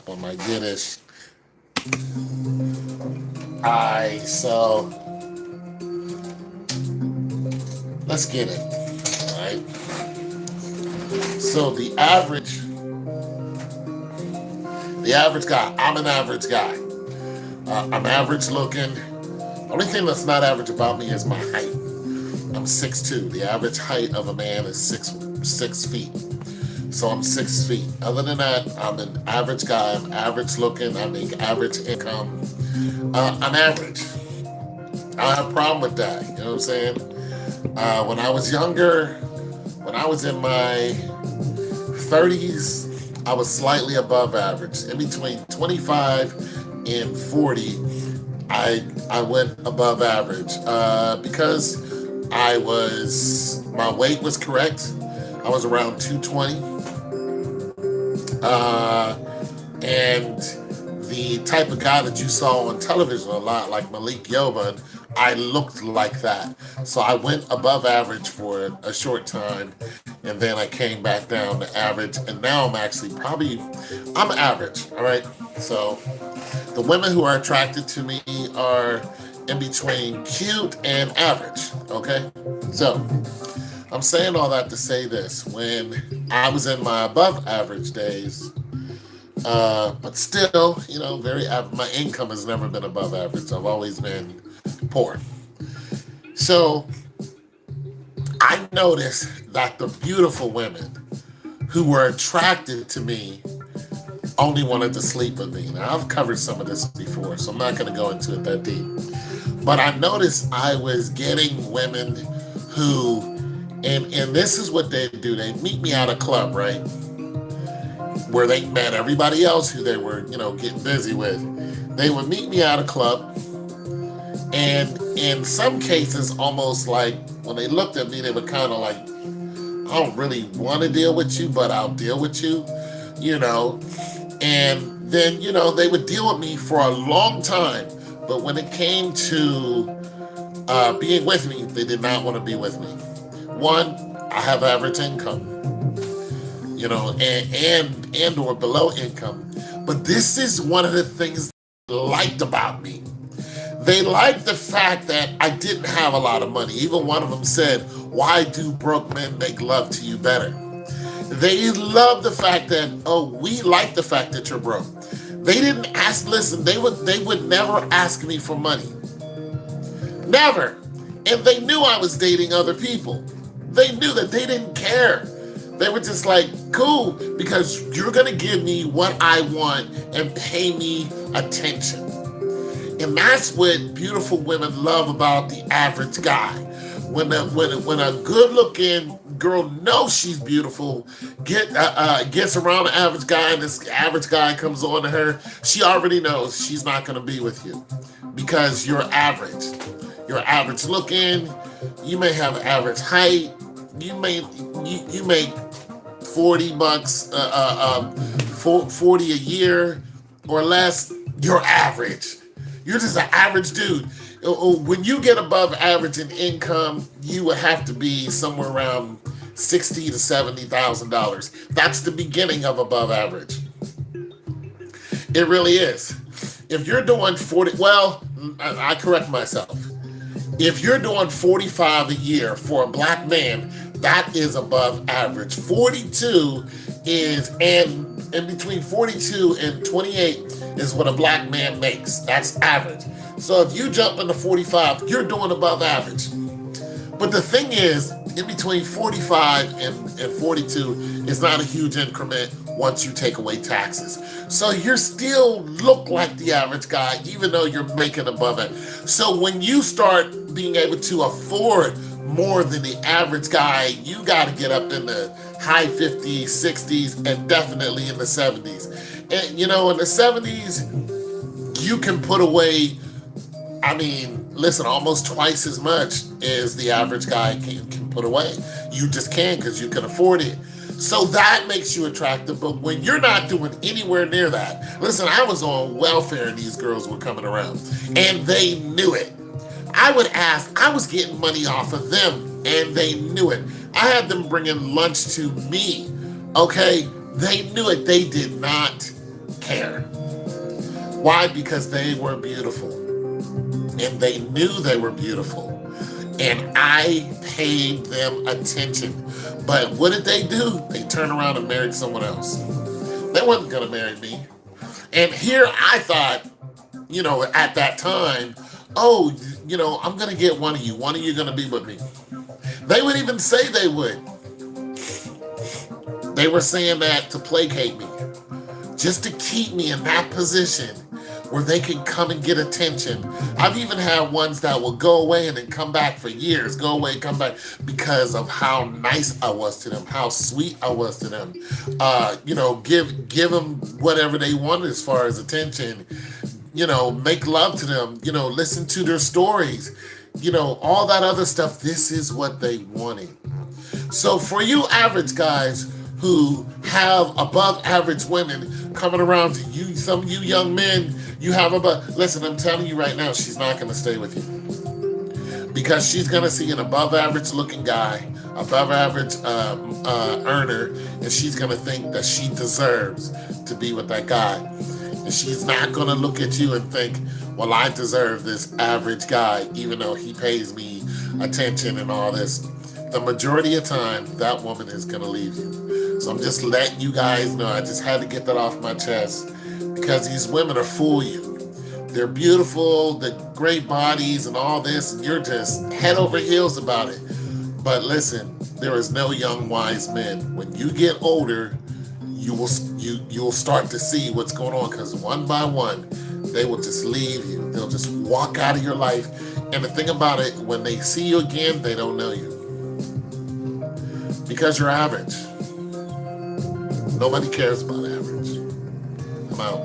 on my Yiddish. I so let's get it. All right. So the average guy. I'm an average guy. I'm average looking. Only thing that's not average about me is my height. I'm 6'2". The average height of a man is 6 feet. So I'm 6 feet. Other than that, I'm an average guy. I'm average looking. I make average income. I'm average. I don't have a problem with that. You know what I'm saying? When I was younger, when I was in my 30s, I was slightly above average. In between 25 and 40, I went above average because my weight was correct. I was around 220, and the type of guy that you saw on television a lot, like Malik Yoban, I looked like that. So I went above average for a short time, and then I came back down to average, and now I'm average. All right. So the women who are attracted to me are in between cute and average. Okay. So I'm saying all that to say this: when I was in my above average days, but still, very average. My income has never been above average. I've always been poor. So I noticed that the beautiful women who were attracted to me only wanted to sleep with me. Now, I've covered some of this before, so I'm not going to go into it that deep. But I noticed I was getting women who, and this is what they do. They meet me at a club, right? Where they met everybody else who they were, getting busy with. They would meet me at a club, and in some cases, almost like when they looked at me, they were kind of like, I don't really want to deal with you, but I'll deal with you, And then, they would deal with me for a long time. But when it came to being with me, they did not want to be with me. One, I have average income, and or below income. But this is one of the things they liked about me. They liked the fact that I didn't have a lot of money. Even one of them said, "Why do broke men make love to you better?" They love the fact that, we like the fact that you're broke. They didn't ask, listen, they would never ask me for money. Never. And they knew I was dating other people. They knew that. They didn't care. They were just like, cool, because you're going to give me what I want and pay me attention. And that's what beautiful women love about the average guy. When a good-looking girl knows she's beautiful, gets around the average guy, and this average guy comes on to her, she already knows she's not going to be with you because you're average. You're average looking. You may have average height. You make $40, 40 a year or less. You're average. You're just an average dude. When you get above average in income, you would have to be somewhere around $60,000 to $70,000. That's the beginning of above average. It really is. If you're doing 40, well, I correct myself. If you're doing 45 a year for a black man, that is above average. 42 is, and in between 42 and 28 is what a black man makes. That's average. So if you jump into 45, you're doing above average. But the thing is, in between 45 and 42 is not a huge increment once you take away taxes. So you still look like the average guy, even though you're making above it. So when you start being able to afford more than the average guy, you got to get up in the high 50s, 60s, and definitely in the 70s. And, in the 70s, you can put away, listen, almost twice as much as the average guy can put away. You just can because you can afford it. So that makes you attractive. But when you're not doing anywhere near that, listen, I was on welfare and these girls were coming around and they knew it. I was getting money off of them and they knew it. I had them bringing lunch to me. Okay. They knew it. They did not care. Why? Because they were beautiful. And they knew they were beautiful. And I paid them attention. But what did they do? They turned around and married someone else. They wasn't going to marry me. And here I thought, at that time, oh, I'm going to get one of you. One of you going to be with me. They would even say they would. They were saying that to placate me, just to keep me in that position where they can come and get attention. I've even had ones that will go away and then come back for years, go away, come back, because of how nice I was to them, how sweet I was to them. Give them whatever they wanted as far as attention, make love to them, listen to their stories, all that other stuff. This is what they wanted. So for you average guys who have above average women coming around to you, some of you young men, listen, I'm telling you right now, she's not going to stay with you. Because she's going to see an above average looking guy, above average earner, and she's going to think that she deserves to be with that guy. And she's not going to look at you and think, well, I deserve this average guy, even though he pays me attention and all this. The majority of time, that woman is going to leave you. So I'm just letting you guys know. I just had to get that off my chest, because these women are fooling you. They're beautiful, the great bodies and all this, and you're just head over heels about it. But listen, there is no young wise men. When you get older, you'll start to see what's going on, because one by one, they will just leave you. They'll just walk out of your life. And the thing about it, when they see you again, they don't know you. Because you're average. Nobody cares about average. I'm out.